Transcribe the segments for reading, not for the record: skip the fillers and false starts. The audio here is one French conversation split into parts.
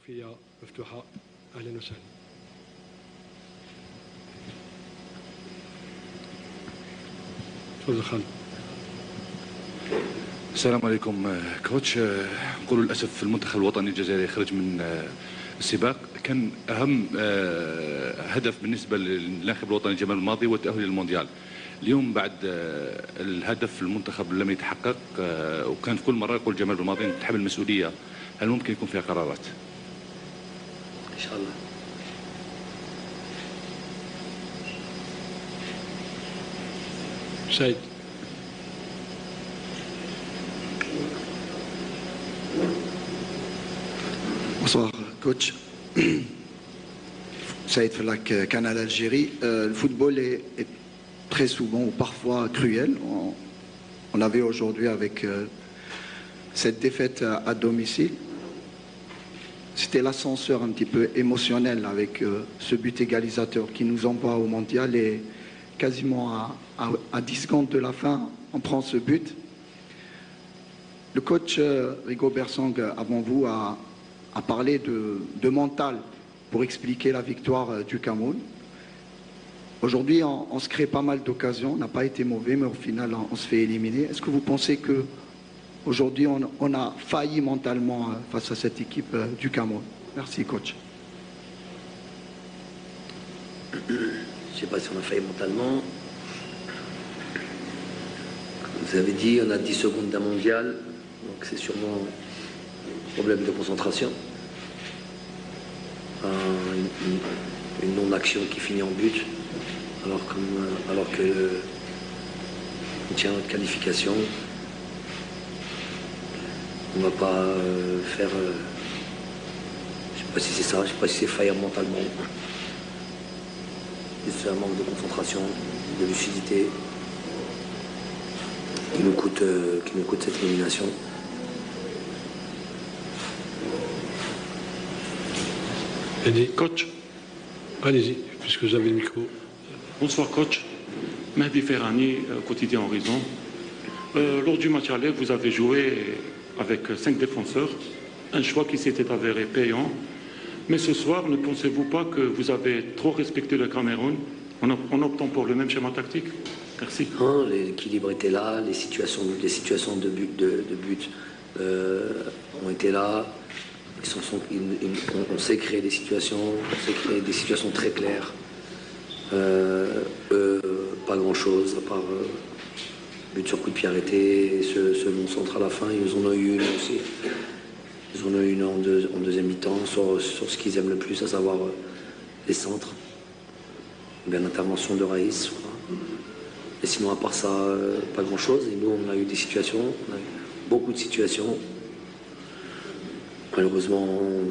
صفية مفتوحة. أهلا وسهلا. تفضل خالد. السلام عليكم كوتش. نقولوا للاسف المنتخب الوطني الجزائري خرج من السباق. كان اهم هدف بالنسبه للناخب الوطني جمال الماضي هو التاهل للمونديال. اليوم بعد الهدف المنتخب لم يتحقق، وكان في كل مره يقول جمال الماضي نتحمل المسؤوليه. هل ممكن يكون فيها قرارات؟ ان شاء الله. سعيد. Bonsoir, coach. Saïd Falak, Canal Algérie. Le football est très souvent ou parfois cruel. On avait aujourd'hui avec cette défaite à domicile. C'était l'ascenseur un petit peu émotionnel avec ce but égalisateur qui nous envoie au mondial et quasiment à 10 secondes de la fin, on prend ce but. Le coach Rigo Bersang, avant vous, a parlé de mental pour expliquer la victoire du Cameroun. Aujourd'hui, on se crée pas mal d'occasions, on n'a pas été mauvais, mais au final, on se fait éliminer. Est-ce que vous pensez qu'aujourd'hui, on a failli mentalement face à cette équipe du Cameroun? Merci, coach. Je ne sais pas si on a failli mentalement. Comme vous avez dit, on a 10 secondes d'un mondial, donc c'est sûrement problème de concentration, une non-action qui finit en but, alors que on tient notre qualification. On ne va pas faire, je ne sais pas si c'est ça, je ne sais pas si c'est faillir mentalement. C'est un manque de concentration, de lucidité qui nous coûte cette élimination. Coach, allez-y, puisque vous avez le micro. Bonsoir coach, Mehdi Ferrani, quotidien Horizon. Lors du match aller, vous avez joué avec 5 défenseurs, un choix qui s'était avéré payant. Mais ce soir, ne pensez-vous pas que vous avez trop respecté le Cameroun en optant pour le même schéma tactique? Merci. Non, l'équilibre était là, les situations de but ont été là. On sait créer des situations, très claires. Pas grand-chose, à part but sur coup de pied arrêté, ce long centre à la fin. Ils en ont eu une aussi. Ils en ont eu une en deuxième mi-temps sur ce qu'ils aiment le plus, à savoir les centres. Bien intervention de Raïs. Et sinon, à part ça, pas grand-chose. Et nous, on a eu des situations, on a eu beaucoup de situations. Malheureusement, on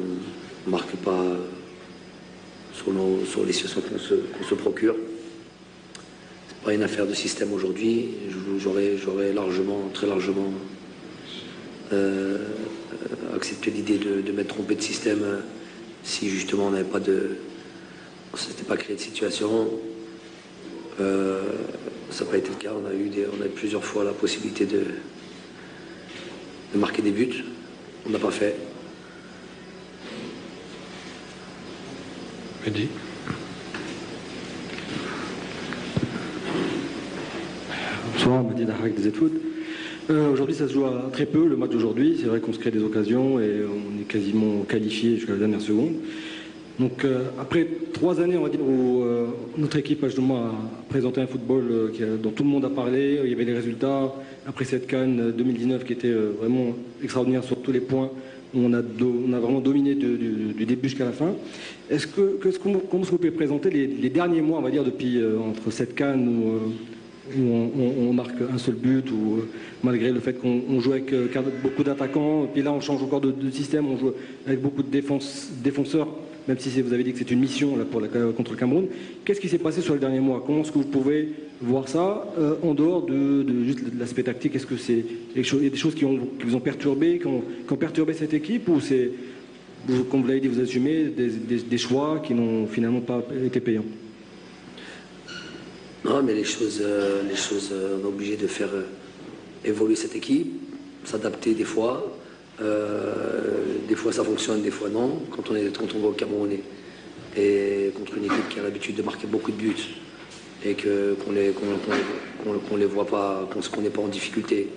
ne marque pas sur les situations qu'on se procure. Ce n'est pas une affaire de système aujourd'hui. J'aurais très largement accepté l'idée de m'être trompé de système si justement on s'était pas créé de situation. Ça n'a pas été le cas. On a eu plusieurs fois la possibilité de marquer des buts. On n'a pas fait. Mehdi. Bonsoir, Mehdi Dahak des Foot. Aujourd'hui, ça se joue à très peu, le match d'aujourd'hui. C'est vrai qu'on se crée des occasions et on est quasiment qualifié jusqu'à la dernière seconde. Donc, après 3 années, on va dire, où notre équipe a présenté un football dont tout le monde a parlé, il y avait les résultats. Après cette CAN 2019 qui était vraiment extraordinaire sur tous les points, on a vraiment dominé du début jusqu'à la fin. Comment est-ce que vous pouvez présenter les derniers mois, on va dire, depuis entre cette CAN où on marque un seul but, ou malgré le fait qu'on joue avec beaucoup d'attaquants, puis là on change encore de système, on joue avec beaucoup de défenseurs, même si vous avez dit que c'est une mission là, contre le Cameroun. Qu'est-ce qui s'est passé sur les derniers mois? Comment est-ce que vous pouvez voir ça en dehors de juste l'aspect tactique? Est-ce que c'est il y a des choses qui vous ont perturbé, qui ont perturbé cette équipe, ou c'est, comme vous l'avez dit, vous assumez des choix qui n'ont finalement pas été payants? Non, mais les choses, on est obligé de faire évoluer cette équipe, s'adapter des fois. Des fois ça fonctionne, des fois non. Quand on va au Cameroun et contre une équipe qui a l'habitude de marquer beaucoup de buts et qu'on les voit pas, qu'on n'est pas en difficulté,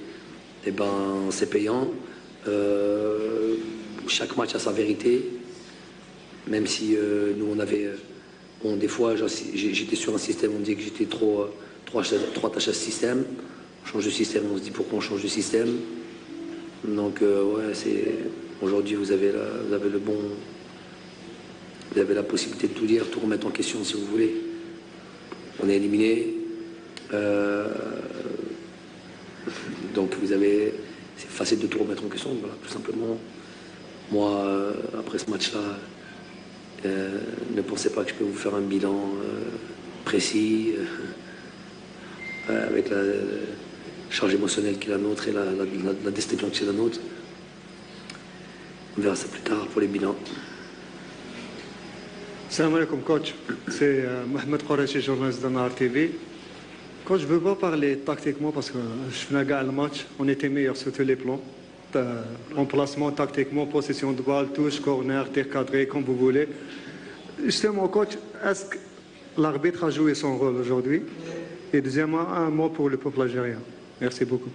et ben c'est payant. Chaque match a sa vérité, même si nous on avait, bon, des fois j'étais sur un système, on disait que j'étais trop attaché à ce système. On change de système, on se dit pourquoi on change de système. Donc ouais, aujourd'hui vous avez la possibilité de tout dire, tout remettre en question si vous voulez. On est éliminé. Donc c'est facile de tout remettre en question, voilà, tout simplement. Moi, après ce match-là, ne pensez pas que je peux vous faire un bilan précis, avec la charge émotionnelle qui est la nôtre et la destination qui est la nôtre. On verra ça plus tard pour les bilans. Salam alaikum, coach. C'est Mohamed Khourachi, journaliste de Nahar TV. Coach, je ne veux pas parler tactiquement parce que je venais à le match, on était meilleurs sur tous les plans. Emplacement, tactiquement, possession de balle, touche, corner, tir cadré, comme vous voulez. Justement, coach, est-ce que l'arbitre a joué son rôle aujourd'hui? Et deuxièmement, un mot pour le peuple algérien. Merci beaucoup.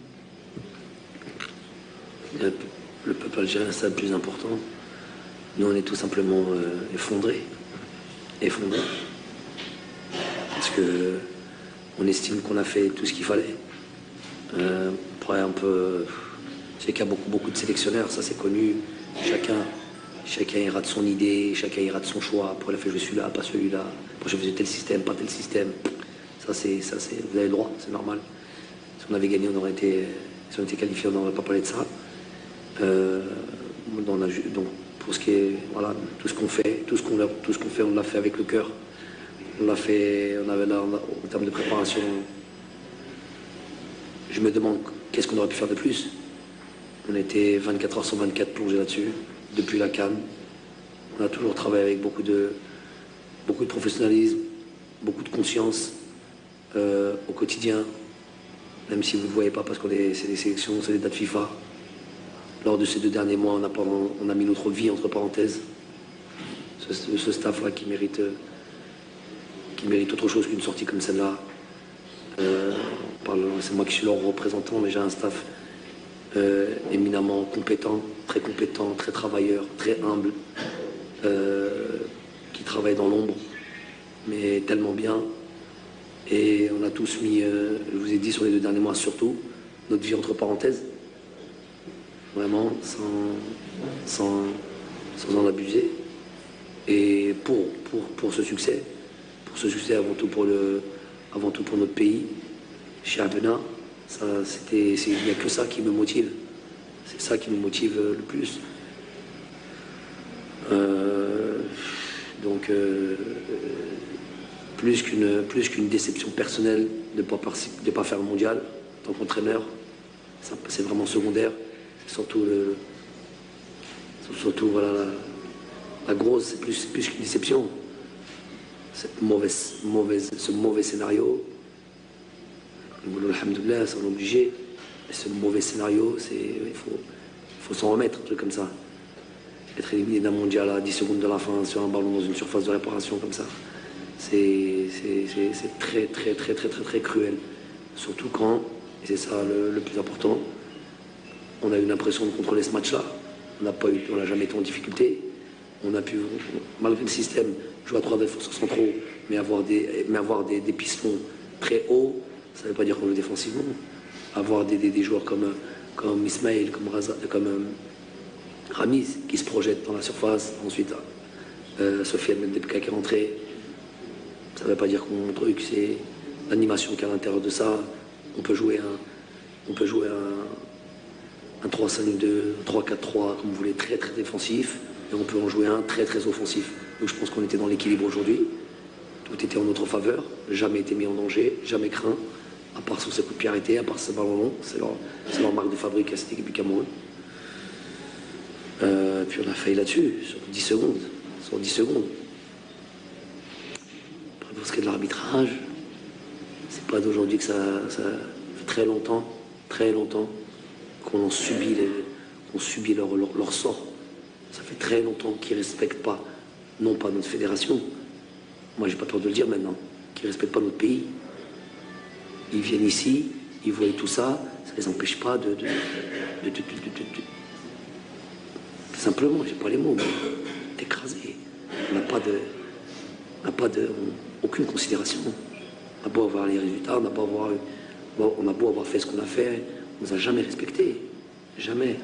Le peuple algérien, c'est le plus important. Nous, on est tout simplement effondrés. Parce que on estime qu'on a fait tout ce qu'il fallait. Après, un peu, c'est qu'il y a beaucoup de sélectionneurs, ça c'est connu. Chacun ira de son idée, chacun ira de son choix. Après, il a fait je suis là, pas celui-là. Après, je faisais tel système, pas tel système. Ça c'est, vous avez le droit, c'est normal. Si on avait gagné, si on était qualifié, on n'aurait pas parlé de ça. Donc, pour ce qui est, voilà, tout ce qu'on fait, on l'a fait avec le cœur. On l'a fait, on avait là, en termes de préparation. Je me demande qu'est-ce qu'on aurait pu faire de plus. On était 24 heures sur 24 plongés là-dessus, depuis la CAN. On a toujours travaillé avec beaucoup de professionnalisme, beaucoup de conscience au quotidien, même si vous ne le voyez pas parce que c'est des sélections, c'est des dates FIFA. Lors de ces 2 derniers mois, on a mis notre vie entre parenthèses. Ce staff-là qui mérite autre chose qu'une sortie comme celle-là. C'est moi qui suis leur représentant, mais j'ai un staff éminemment compétent, très travailleur, très humble, qui travaille dans l'ombre, mais tellement bien. Et on a tous mis, je vous ai dit sur les 2 derniers mois surtout, notre vie entre parenthèses. Vraiment, sans en abuser. Et pour ce succès avant tout pour notre pays, chez Abena, il n'y a que ça qui me motive. C'est ça qui me motive le plus. Donc, plus qu'une déception personnelle de ne pas faire le mondial en tant qu'entraîneur, c'est vraiment secondaire. Surtout voilà, la grosse, c'est plus qu'une déception. Ce mauvais scénario, alhamdoulilah, c'est obligé. Et ce mauvais scénario, il faut s'en remettre, un truc comme ça. Être éliminé d'un mondial à 10 secondes de la fin sur un ballon dans une surface de réparation comme ça, c'est très cruel. Surtout quand, et c'est ça le plus important, on a eu l'impression de contrôler ce match-là. On n'a jamais été en difficulté. On a pu, malgré le système, jouer à 3 défenseurs centraux, mais avoir des pistons très hauts, ça ne veut pas dire qu'on joue défensivement. Avoir des joueurs comme Ismaël, comme Ramiz, qui se projettent dans la surface. Ensuite, Sofiane Mendebka qui est rentré. Ça ne veut pas dire qu'on mon truc, c'est l'animation qu'il y a à l'intérieur de ça. On peut jouer un 3-5-2, un 3-4-3, comme vous voulez, très défensif, et on peut en jouer un très offensif. Donc je pense qu'on était dans l'équilibre aujourd'hui. Tout était en notre faveur, jamais été mis en danger, jamais craint, à part sur ces coups de pied arrêtés, à part ces ballons longs, c'est leur marque de fabrique à cette équipe du Cameroun. Puis on a failli là-dessus, sur 10 secondes. Après, pour ce qui est de l'arbitrage, c'est pas d'aujourd'hui que ça fait très longtemps qu'on ont subi leur sort. Ça fait très longtemps qu'ils ne respectent pas, non pas notre fédération, moi j'ai pas peur de le dire maintenant, qu'ils ne respectent pas notre pays. Ils viennent ici, ils voient tout ça, ça ne les empêche pas de simplement, j'ai pas les mots, mais d'écraser. On n'a pas aucune considération. On a beau avoir les résultats, on a beau avoir fait ce qu'on a fait, on ne nous a jamais respectés. Jamais.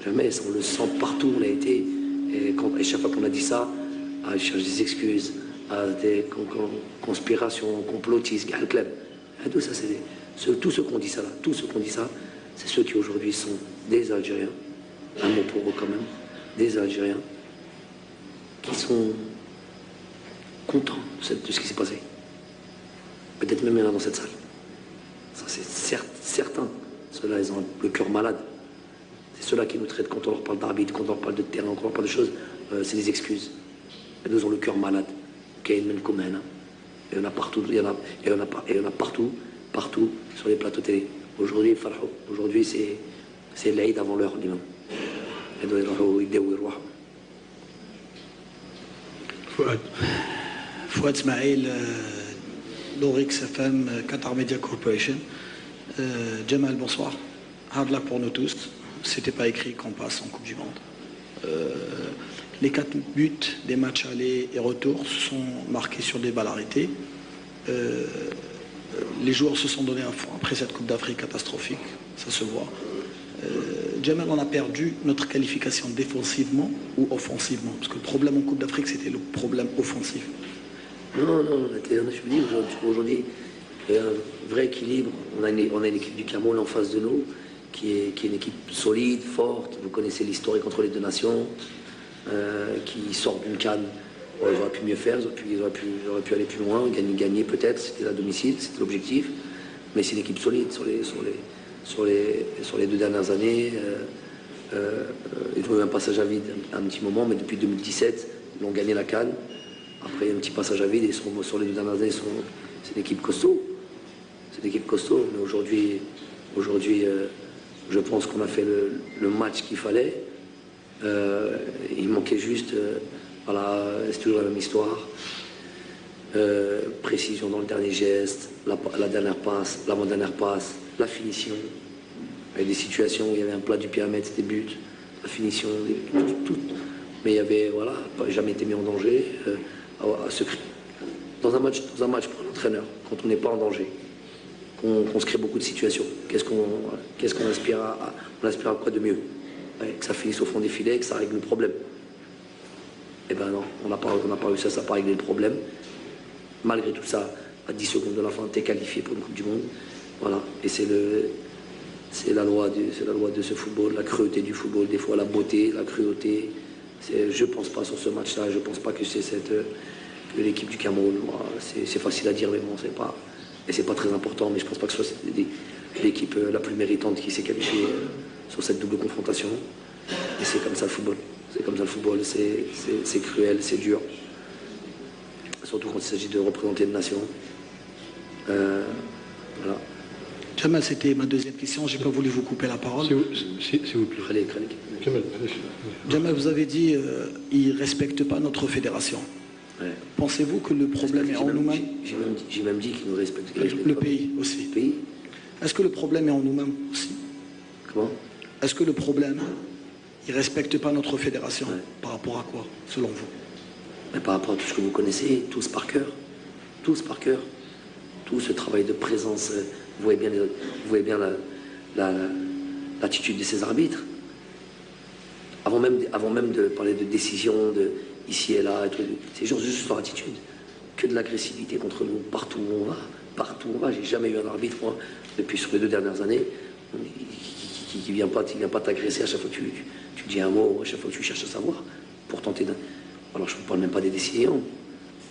Jamais. On le sent partout, on a été. Et chaque fois qu'on a dit ça, à chercher des excuses, à des conspirations, complotistes, le club. Tout ça, tous ceux qui ont dit ça, c'est ceux qui aujourd'hui sont des Algériens, un mot pour eux quand même, des Algériens, qui sont contents de ce qui s'est passé. Peut-être même il y en a dans cette salle. Ça, c'est certain. Ceux-là, ils ont le cœur malade. C'est ceux-là qui nous traitent quand on leur parle d'arbitre, quand on leur parle de terrain, quand on leur parle de choses, c'est des excuses. Et nous ont le cœur malade. Et il y en a partout, il y en a partout sur les plateaux télé. Aujourd'hui, c'est l'Aïd avant l'heure, l'imam. Fouad Smaïl, Lorix FM, Qatar Media Corporation. Jamal, bonsoir. Hard luck pour nous tous. C'était pas écrit qu'on passe en Coupe du Monde. Les 4 buts des matchs aller et retour sont marqués sur des balles arrêtées. Les joueurs se sont donnés à fond après cette Coupe d'Afrique catastrophique, ça se voit. Jamal, on a perdu notre qualification défensivement ou offensivement? Parce que le problème en Coupe d'Afrique, c'était le problème offensif. Non, je vous dis, aujourd'hui, il y a un vrai équilibre. On a une équipe du Cameroun en face de nous, qui est une équipe solide, forte. Vous connaissez l'historique entre les deux nations, qui sort d'une CAN. Bon, ils auraient pu mieux faire, ils auraient pu aller plus loin, gagner peut-être, c'était à domicile, c'était l'objectif. Mais c'est une équipe solide sur les 2 dernières années. Ils ont eu un passage à vide un petit moment, mais depuis 2017, ils ont gagné la CAN. Après, il y a un petit passage à vide, et sur les 2 dernières années, c'est une équipe costaud. C'est une équipe costaud, mais aujourd'hui, je pense qu'on a fait le match qu'il fallait. Il manquait juste, voilà, c'est toujours la même histoire. Précision dans le dernier geste, la dernière passe, l'avant-dernière passe, la finition. Il y a des situations où il y avait un plat du pied à mettre, c'était but, la finition, tout. Mais il y avait, voilà, pas jamais été mis en danger. Dans un match pour l'entraîneur, quand on n'est pas en danger, qu'on se crée beaucoup de situations, qu'est-ce qu'on aspire à? On aspire à quoi de mieux? Que ça finisse au fond des filets, que ça règle le problème. Eh ben non, on n'a pas réussi à ça, pas régler le problème. Malgré tout ça, à 10 secondes de la fin, t'es qualifié pour une Coupe du Monde. Voilà, et c'est la loi de ce football, la cruauté du football, des fois la beauté, la cruauté. Je ne pense pas sur ce match-là, je ne pense pas que c'est l'équipe du Cameroun. C'est facile à dire, mais bon, c'est pas très important, mais je ne pense pas que ce soit l'équipe la plus méritante qui s'est qualifiée sur cette double confrontation. Et c'est comme ça le football. C'est comme ça le football, c'est cruel, c'est dur. Surtout quand il s'agit de représenter une nation. Voilà. Jamal, c'était ma deuxième question, j'ai pas voulu vous couper la parole. S'il vous plaît. Allez. Jamal, vous avez dit ils ne respectent pas notre fédération. Ouais. Pensez-vous que le problème est en nous-mêmes? J'ai même dit qu'ils nous respectent. Le pays aussi. Le pays. Est-ce que le problème est en nous-mêmes aussi? Comment? Est-ce que le problème, ils ne respectent pas notre fédération? Ouais. Par rapport à quoi, selon vous? Mais par rapport à tout ce que vous connaissez, tous par cœur. Tout ce travail de présence, vous voyez bien l'attitude de ces arbitres. Avant même de parler de décision, de ici et là, c'est juste leur attitude. Que de l'agressivité contre nous, partout où on va. J'ai jamais eu un arbitre, moi, depuis sur les 2 dernières années, qui vient pas t'agresser à chaque fois que tu dis un mot, à chaque fois que tu cherches à savoir, pour tenter d'un... Alors je ne parle même pas des décisions.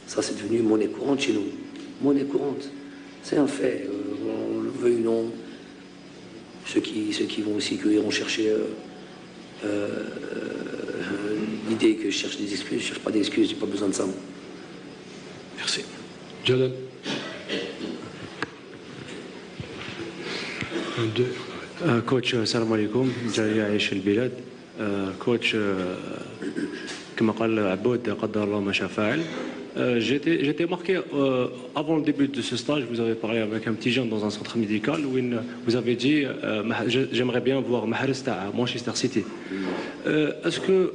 Ça, c'est devenu monnaie courante chez nous. Monnaie courante. C'est un fait. On le veut ou non. Ceux qui vont aussi, qui iront chercher l'idée que je cherche des excuses, je ne cherche pas d'excuses, j'ai pas besoin de ça. Merci. Jalal. 1, 2. كوتش السلام عليكم جاي عايش البلاد كوتش كما قال عبود قدر الله ما شاء فاعل J'étais marqué avant le début de ce stage, vous avez parlé avec un petit jeune dans un centre médical où vous avez dit j'aimerais bien voir Mahrez à Manchester City. Est-ce que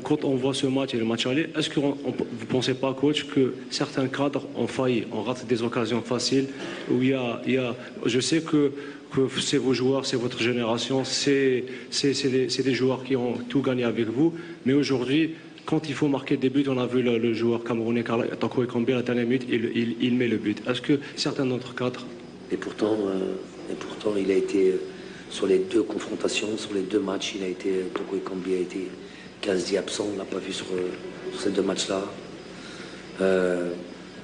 quand on voit ce match et le match aller, est-ce que vous ne pensez pas, coach, que certains cadres ont failli, on rate des occasions faciles où il y a je sais que c'est vos joueurs, c'est votre génération, c'est des joueurs qui ont tout gagné avec vous, mais aujourd'hui quand il faut marquer des buts, on a vu le joueur camerounais Tanko Ekambi à la dernière minute, il met le but. Est-ce que certains d'autres cadres... Et pourtant, il a été, sur les deux confrontations, sur les deux matchs, Tanko Ekambi a été quasi absent, on ne l'a pas vu sur ces deux matchs-là.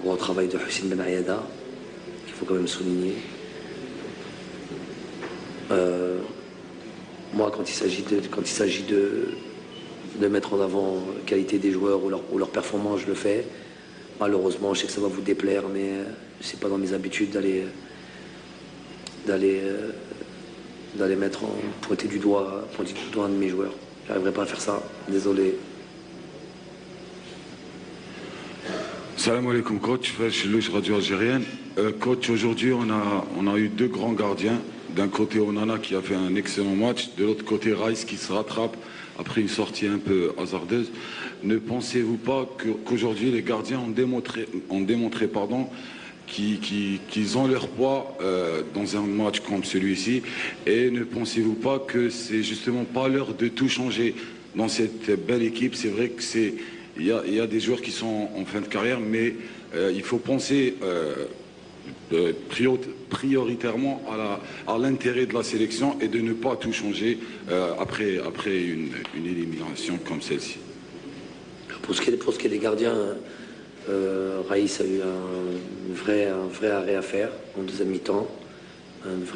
Gros travail de Hussein Ben Ayada, qu'il faut quand même souligner. Moi, quand il s'agit de mettre en avant la qualité des joueurs ou leur performance, je le fais. Malheureusement, je sais que ça va vous déplaire, mais c'est pas dans mes habitudes d'aller mettre pointer du doigt un de mes joueurs. J'arriverai pas à faire ça, désolé. Salam alaikum coach, je suis radio algérienne. Coach, aujourd'hui on a eu deux grands gardiens. D'un côté Onana qui a fait un excellent match, de l'autre côté Rice qui se rattrape après une sortie un peu hasardeuse. Ne pensez-vous pas qu'aujourd'hui les gardiens ont démontré qu'ils ont leur poids dans un match comme celui-ci, et ne pensez-vous pas que c'est justement pas l'heure de tout changer dans cette belle équipe? C'est vrai que il y a des joueurs qui sont en fin de carrière, mais il faut penser prioritairement à l'intérêt de la sélection et de ne pas tout changer après une élimination comme celle-ci. Pour ce qui est des gardiens, Raïs a eu un vrai arrêt à faire en deuxième mi-temps.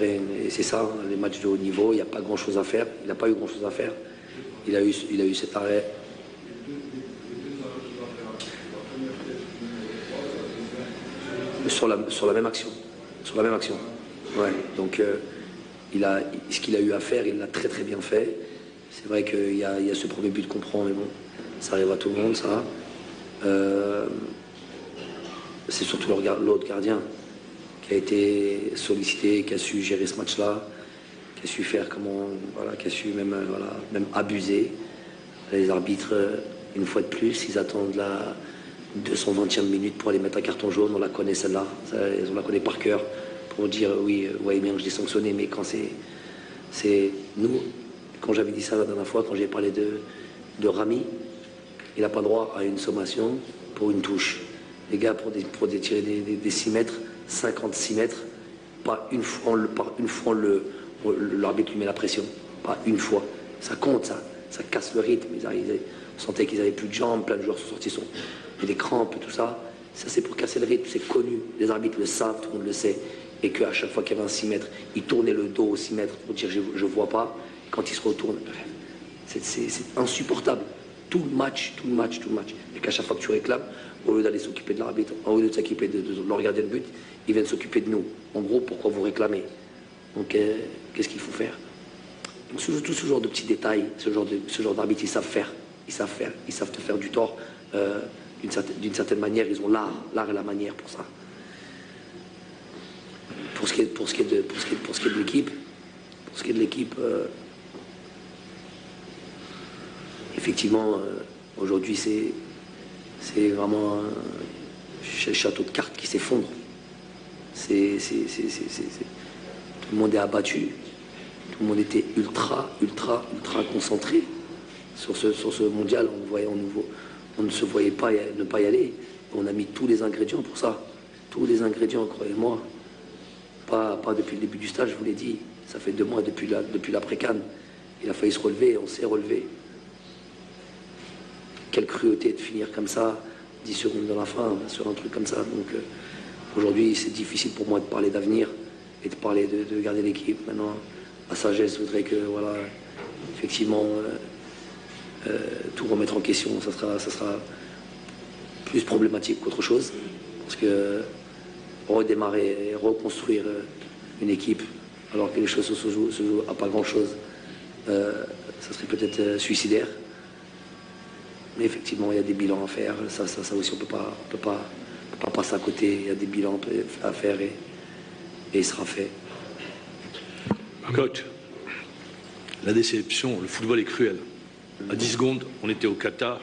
Et c'est ça, les matchs de haut niveau, il n'y a pas grand-chose à faire. Il n'a pas eu grand-chose à faire. Il a eu cet arrêt. Sur la même action. Ouais, donc ce qu'il a eu à faire, il l'a très très bien fait. C'est vrai qu'il y a ce premier but qu'on prend, mais bon, ça arrive à tout le monde, ça. C'est surtout l'autre gardien qui a été sollicité, qui a su gérer ce match-là, qui a su faire qui a su même abuser. Les arbitres, une fois de plus, ils attendent la 220e minute pour aller mettre un carton jaune. On la connaît celle-là, on la connaît par cœur pour dire oui, vous voyez bien que je l'ai sanctionné, mais quand c'est nous, quand j'avais dit ça la dernière fois, quand j'ai parlé de Rami, il n'a pas droit à une sommation pour une touche. Les gars, pour tirer des 6 mètres, 56 mètres, pas une fois, l'arbitre lui met la pression, pas une fois. Ça compte, ça casse le rythme. On sentait qu'ils n'avaient plus de jambes, plein de joueurs sont sortis, et des crampes, tout ça. Ça, c'est pour casser le rythme, c'est connu. Les arbitres le savent, tout le monde le sait. Et qu'à chaque fois qu'il y avait un 6 mètres, ils tournaient le dos aux 6 mètres pour dire je vois pas. Quand ils se retournent, c'est insupportable. Tout le match. Et qu'à chaque fois que tu réclames, au lieu d'aller s'occuper de l'arbitre, au lieu de s'occuper de leur garder le but, ils viennent s'occuper de nous. En gros, pourquoi vous réclamez? Donc, qu'est-ce qu'il faut faire? Donc, tout ce genre de petits détails, ce genre d'arbitre, ils savent faire. Ils savent te faire du tort. D'une certaine manière, ils ont l'art et la manière pour ça. Pour ce qui est de l'équipe, effectivement, aujourd'hui, c'est vraiment un château de cartes qui s'effondre. Tout le monde est abattu. Tout le monde était ultra concentré sur ce mondial. On ne se voyait pas ne pas y aller. On a mis tous les ingrédients pour ça. Tous les ingrédients, croyez-moi. Pas depuis le début du stage, je vous l'ai dit. Ça fait 2 mois depuis l'après-CAN. Il a failli se relever, on s'est relevé. Quelle cruauté de finir comme ça, 10 secondes de la fin, sur un truc comme ça. Donc aujourd'hui, c'est difficile pour moi de parler d'avenir et de parler de garder l'équipe. Maintenant, la sagesse voudrait que, voilà, effectivement, tout remettre en question, ça sera plus problématique qu'autre chose. Parce que redémarrer et reconstruire une équipe alors que les choses se jouent à pas grand-chose, ça serait peut-être suicidaire. Mais effectivement, il y a des bilans à faire. Ça aussi, on peut pas passer à côté. Il y a des bilans à faire et il sera fait. Coach, la déception, le football est cruel. À 10 secondes, on était au Qatar.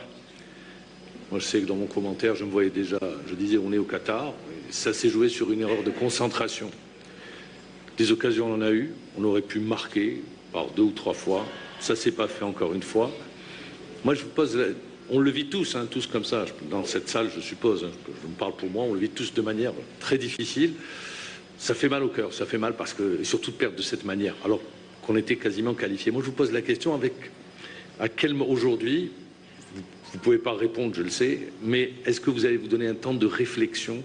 Moi, je sais que dans mon commentaire, je me voyais déjà, je disais on est au Qatar. Ça s'est joué sur une erreur de concentration. Des occasions, on en a eu. On aurait pu marquer par 2 ou 3 fois. Ça ne s'est pas fait encore une fois. Moi, je vous pose... On le vit tous, hein, tous comme ça. Dans cette salle, je suppose, hein, je me parle pour moi, on le vit tous de manière très difficile. Ça fait mal au cœur, ça fait mal parce que, et surtout de perdre de cette manière, alors qu'on était quasiment qualifié. Moi, je vous pose la question avec à quel aujourd'hui, vous ne pouvez pas répondre, je le sais, mais est-ce que vous allez vous donner un temps de réflexion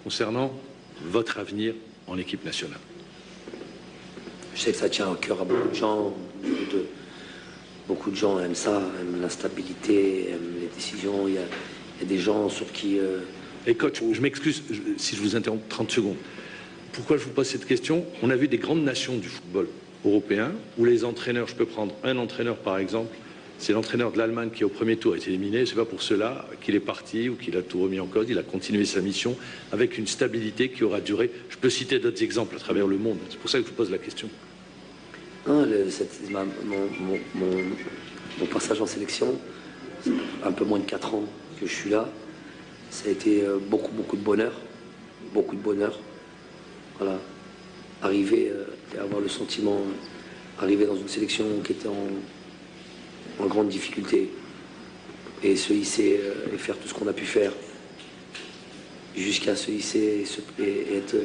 concernant votre avenir en équipe nationale? Je sais que ça tient au cœur à beaucoup de gens. Beaucoup de gens aiment ça, aiment l'instabilité, aiment les décisions. Il y a des gens sur qui... Et coach, je m'excuse si je vous interromps 30 secondes. Pourquoi je vous pose cette question? On a vu des grandes nations du football européen où les entraîneurs, je peux prendre un entraîneur par exemple, c'est l'entraîneur de l'Allemagne qui au premier tour a été éliminé. C'est pas pour cela qu'il est parti ou qu'il a tout remis en cause. Il a continué sa mission avec une stabilité qui aura duré. Je peux citer d'autres exemples à travers le monde. C'est pour ça que je vous pose la question. Non, mon passage en sélection, c'est un peu moins de 4 ans que je suis là. Ça a été beaucoup de bonheur. Beaucoup de bonheur. Voilà. Arriver et avoir le sentiment, arriver dans une sélection qui était en grande difficulté et se hisser et faire tout ce qu'on a pu faire jusqu'à se hisser et être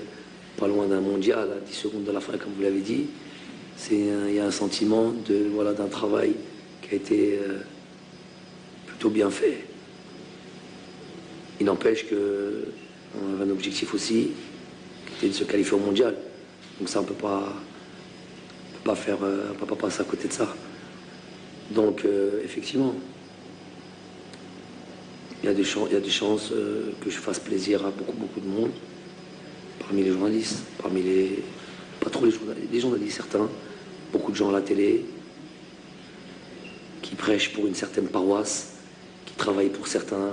pas loin d'un mondial à 10 secondes de la fin, comme vous l'avez dit. Il y a un sentiment d'un travail qui a été plutôt bien fait. Il n'empêche qu'on avait un objectif aussi, qui était de se qualifier au mondial. Donc ça, on ne peut pas passer à côté de ça. Donc effectivement, il y a des chances que je fasse plaisir à beaucoup de monde, parmi les journalistes, pas trop les journalistes, certains, beaucoup de gens à la télé, qui prêchent pour une certaine paroisse, qui travaillent pour certains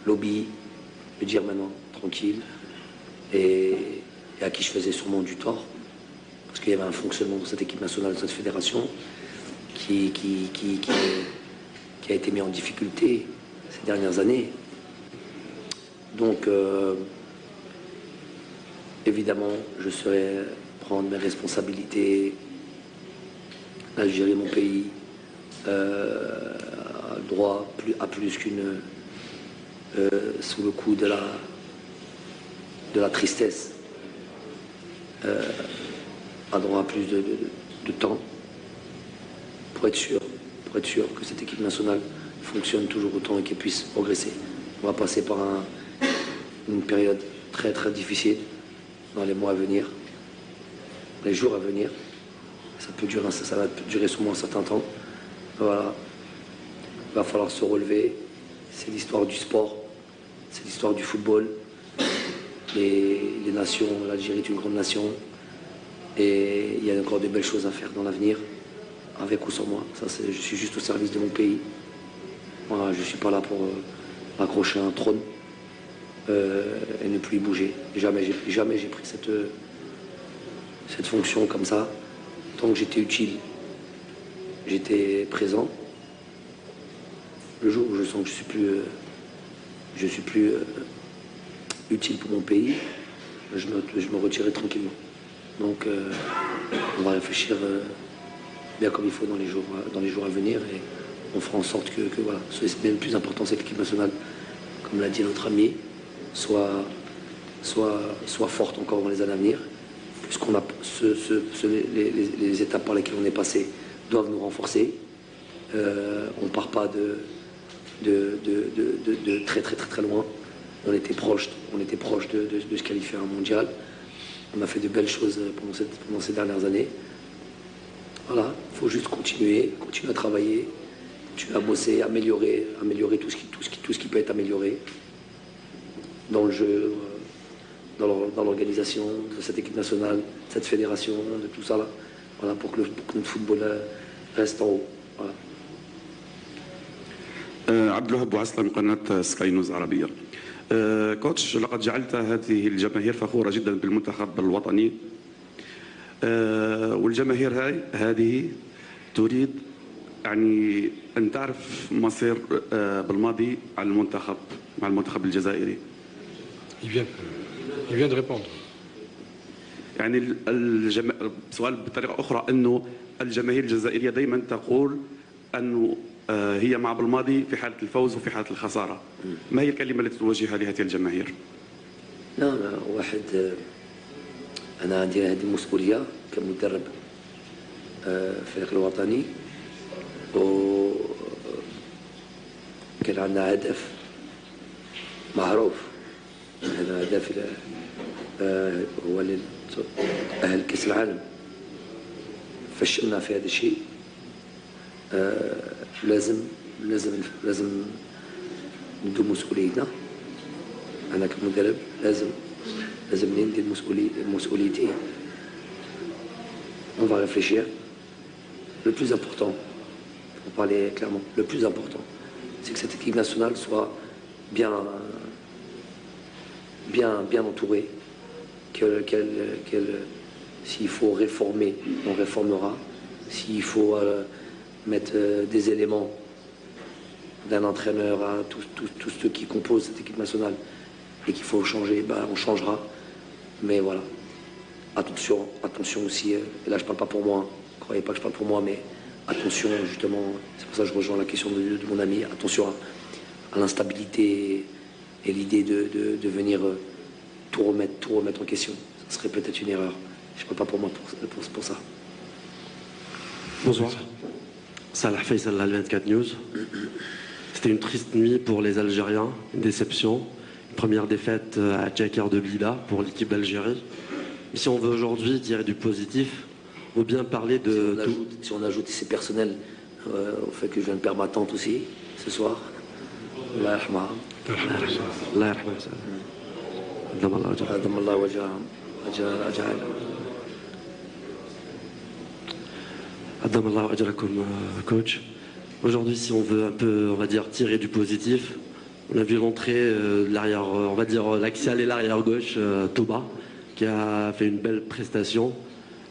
lobbies, me dire maintenant, tranquille, et à qui je faisais sûrement du tort, parce qu'il y avait un fonctionnement dans cette équipe nationale, de cette fédération, qui a été mis en difficulté ces dernières années. Donc, évidemment, je serai prendre mes responsabilités. L'Algérie, mon pays, a droit à plus qu'une... sous le coup de la tristesse, a droit à plus de temps pour être sûr que cette équipe nationale fonctionne toujours autant et qu'elle puisse progresser. On va passer par une période très difficile dans les mois à venir, les jours à venir. Ça va durer sûrement un certain temps. Voilà. Il va falloir se relever. C'est l'histoire du sport, c'est l'histoire du football. Les nations, l'Algérie est une grande nation. Et il y a encore de belles choses à faire dans l'avenir, avec ou sans moi. Je suis juste au service de mon pays. Voilà, je ne suis pas là pour accrocher un trône et ne plus y bouger. Jamais j'ai pris cette fonction comme ça. Tant que j'étais utile, j'étais présent. Le jour où je sens que je suis plus utile pour mon pays, je me retirerai tranquillement. Donc on va réfléchir bien comme il faut dans les jours à venir et on fera en sorte que voilà, le plus important, c'est que l'équipe nationale, comme l'a dit notre ami, soit forte encore dans les années à venir, puisqu'on a les étapes par lesquelles on est passé doivent nous renforcer. On ne part pas de très loin. On était proche de se qualifier à un mondial. On a fait de belles choses pendant ces dernières années. Voilà, il faut juste continuer à travailler, continuer à bosser, améliorer tout ce qui peut être amélioré dans le jeu, dans l'organisation de cette équipe nationale, de cette fédération, de tout ça là. Voilà, pour que notre football reste en haut. Voilà. عبد الوهاب بوعسلة من قناة سكاي نيوز عربية. كوتش، لقد جعلت هذه الجماهير فخورة جدا بالمنتخب الوطني، والجماهير هذه تريد يعني أن تعرف مصير بالماضي على المنتخب مع المنتخب الجزائري. Il vient de répondre. يعني سؤال بطريقة أخرى أنه الجماهير الجزائرية دائما تقول أنه هي مع بالماضي في حالة الفوز وفي حالة الخسارة. ما هي الكلمة التي توجهها لهذه الجماهير؟ لا واحد أنا عندي هذه المسؤولية كمدرب الفريق الوطني، وكان عندنا هدف معروف. هذا هدف هو أهل كأس العالم. فشلنا في هذا الشيء. لازم ندو مسؤوليتنا. أنا كمدرب لازم ندي مسؤوليتي. On va réfléchir. Le plus important, pour parler clairement, le plus important, c'est que cette équipe nationale soit bien entourée, s'il faut réformer, on réformera. S'il faut mettre des éléments d'un entraîneur à tous ceux qui composent cette équipe nationale et qu'il faut changer, on changera. Mais voilà, attention aussi, et là je parle pas pour moi, ne croyez pas que je parle pour moi, mais attention justement, c'est pour ça que je rejoins la question de mon ami, attention à l'instabilité et l'idée de venir tout remettre en question. Ce serait peut-être une erreur. Je ne parle pas pour moi pour ça. Bonsoir. Salah Faisal, la 24 News. C'était une triste nuit pour les Algériens, une déception. Une première défaite à Djakar de Blida pour l'équipe d'Algérie. Mais si on veut aujourd'hui tirer du positif, on veut bien parler de... Si on ajoute, c'est personnel, au fait que je viens de perdre ma tante aussi, ce soir. Allah yarhamha. Allah yarhamha. Adam Allah wajha. Adam Allah ajrakum, coach. Aujourd'hui, si on veut un peu, on va dire, tirer du positif, on a vu l'entrée de l'arrière, on va dire l'axial et l'arrière gauche, Toba, qui a fait une belle prestation,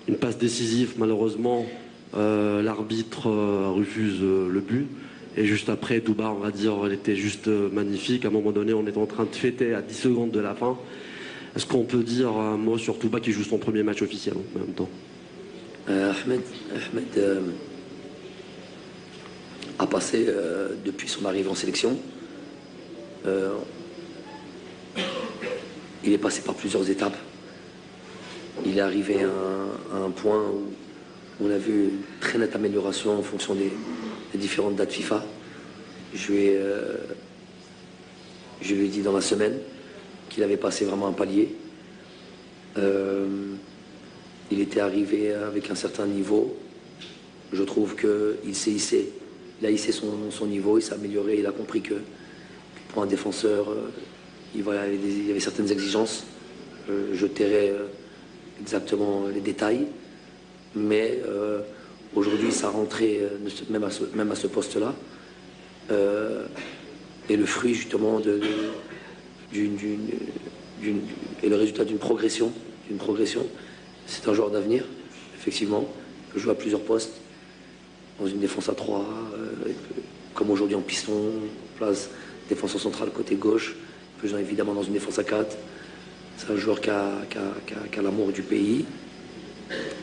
une passe décisive. Malheureusement, l'arbitre refuse le but. Et juste après, Touba, on va dire, elle était juste magnifique. À un moment donné, on est en train de fêter à 10 secondes de la fin. Est-ce qu'on peut dire un mot sur Touba qui joue son premier match officiel en même temps? Ahmed a passé, depuis son arrivée en sélection, il est passé par plusieurs étapes. Il est arrivé à un point où on a vu une très nette amélioration en fonction des différentes dates FIFA. Je lui ai dit dans la semaine qu'il avait passé vraiment un palier. Il était arrivé avec un certain niveau. Je trouve qu'il a hissé son niveau, il s'est amélioré, il a compris que pour un défenseur, il y avait certaines exigences. Je tairai exactement les détails. Mais aujourd'hui, sa rentrée, même à ce poste-là, est le fruit justement et le résultat d'une progression. C'est un joueur d'avenir, effectivement. Il peut jouer à plusieurs postes, dans une défense à 3, comme aujourd'hui en piston, place défenseur central côté gauche. Il peut jouer évidemment dans une défense à 4. C'est un joueur qui a l'amour du pays,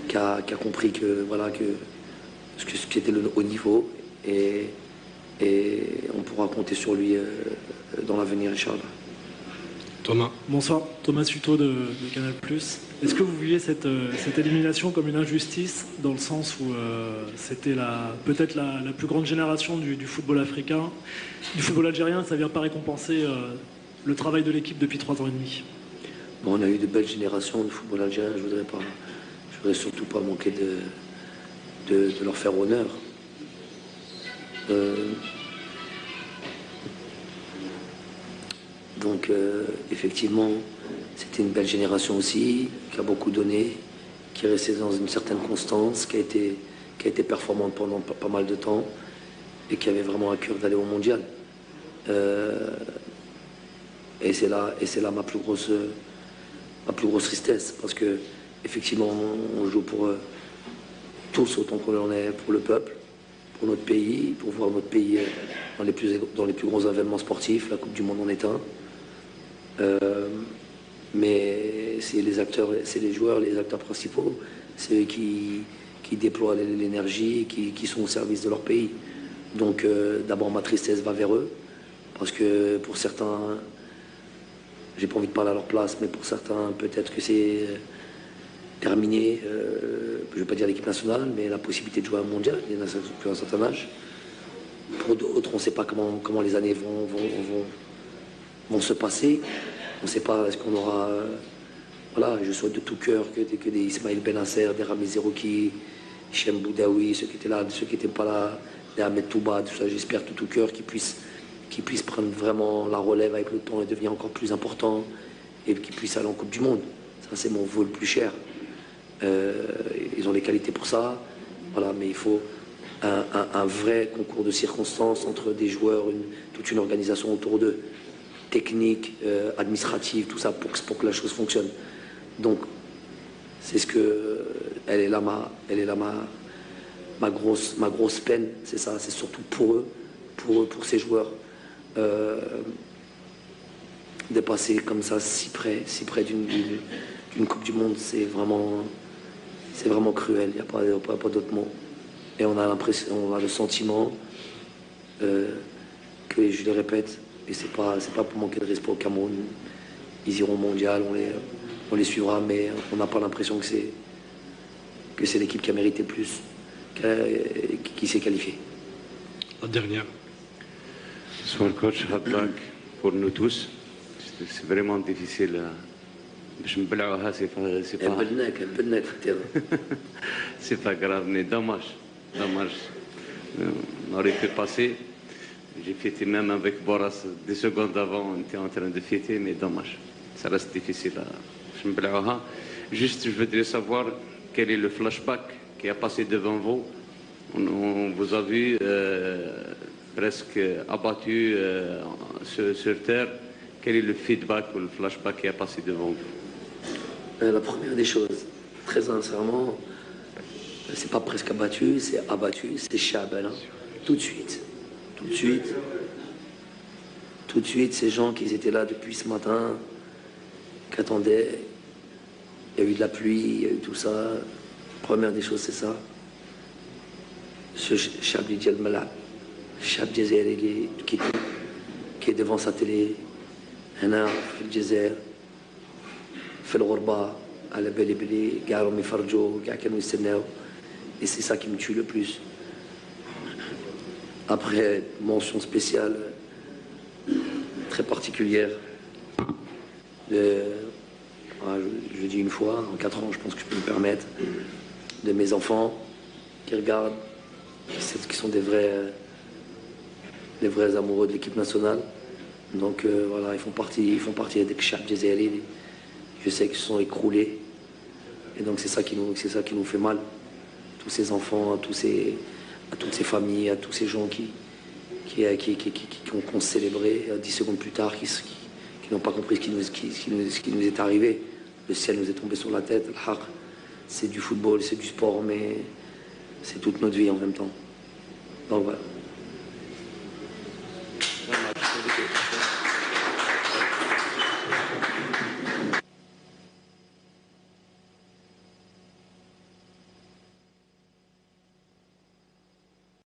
qui a compris que ce qu'était le haut niveau, et on pourra compter sur lui dans l'avenir, Inch'Allah. Thomas. Bonsoir, Thomas Suto de Canal+. Est-ce que vous vouliez cette élimination comme une injustice, dans le sens où c'était peut-être la plus grande génération du football africain, du football algérien, ça ne vient pas récompenser le travail de l'équipe depuis 3 ans et demi? Bon, on a eu de belles générations de football algérien, je voudrais surtout pas manquer de leur faire honneur. Donc effectivement, c'était une belle génération aussi, qui a beaucoup donné, qui est restée dans une certaine constance, qui a été performante pendant pas mal de temps et qui avait vraiment à cœur d'aller au mondial. Et c'est là ma plus grosse tristesse, parce que effectivement on joue pour tous autant qu'on est pour le peuple, pour notre pays, pour voir notre pays dans les plus gros événements sportifs. La Coupe du Monde en est un. Mais c'est les acteurs, c'est les joueurs, les acteurs principaux, c'est eux qui déploient l'énergie, qui sont au service de leur pays. Donc d'abord ma tristesse va vers eux, parce que pour certains, j'ai pas envie de parler à leur place, mais pour certains peut-être que c'est terminé, je ne vais pas dire l'équipe nationale, mais la possibilité de jouer à un mondial, il y en a depuis un certain âge. Pour d'autres, on ne sait pas comment les années vont se passer. On ne sait pas, est-ce qu'on aura... voilà, je souhaite de tout cœur que des Ismaël Benasser, des Rami Zerouki, Hichem Boudaoui, ceux qui étaient là, ceux qui n'étaient pas là, des Ahmed Touba, tout ça, j'espère de tout cœur qu'ils puissent prendre vraiment la relève avec le temps et devenir encore plus important, et qu'ils puissent aller en Coupe du Monde. Ça, c'est mon vœu le plus cher. Ils ont les qualités pour ça, voilà, mais il faut un vrai concours de circonstances entre des joueurs, toute une organisation autour d'eux, technique, administrative, tout ça, pour que la chose fonctionne. Donc, c'est ce que... Elle est là ma grosse peine, c'est ça, c'est surtout pour eux, pour ces joueurs. De passer comme ça si près d'une Coupe du Monde, c'est vraiment cruel, il n'y a pas d'autre mot. Et on a l'impression, on a le sentiment que, je le répète, et c'est pas pour manquer de respect au Cameroun, ils iront au mondial, on les suivra, mais on n'a pas l'impression que c'est l'équipe qui a mérité plus, qui s'est qualifiée. La dernière. Bonsoir coach, hard luck pour nous tous. C'est vraiment difficile. Je me blâme, c'est pas... C'est pas grave, mais dommage. On aurait pu passer. J'ai fêté même avec Boras 2 secondes avant, on était en train de fêter, mais dommage. Ça reste difficile. Je me blâme. Juste, je voudrais savoir quel est le flashback qui a passé devant vous. On vous a vu presque abattu sur terre. Quel est le feedback ou le flashback qui a passé devant vous? La première des choses, très sincèrement, c'est pas presque abattu, c'est c'est Chabel. Hein. Tout de suite, ces gens qui étaient là depuis ce matin, qui attendaient, il y a eu de la pluie, il y a eu tout ça. Première des choses, c'est ça. Ce Chabli Djelmala, Chab Djezairi qui est devant sa télé, هنا في الجزائر في الغربة على بالي كاع راهم يفرجوا كاع كانوا يستناو. Et c'est ça qui me tue le plus. Après, mention spéciale très particulière. Je dis une fois, en 4 ans, je pense que je peux me permettre, de mes enfants qui regardent, qui sont des vrais amoureux de l'équipe nationale. Donc voilà, ils font partie des Kchab Djezairi. Je sais qu'ils se sont écroulés. Et donc c'est ça qui nous fait mal. Tous ces enfants, à toutes ces familles, à tous ces gens qui ont célébré 10 secondes plus tard, qui n'ont pas compris ce qui nous est arrivé. Le ciel nous est tombé sur la tête. C'est du football, c'est du sport, mais c'est toute notre vie en même temps. Donc voilà.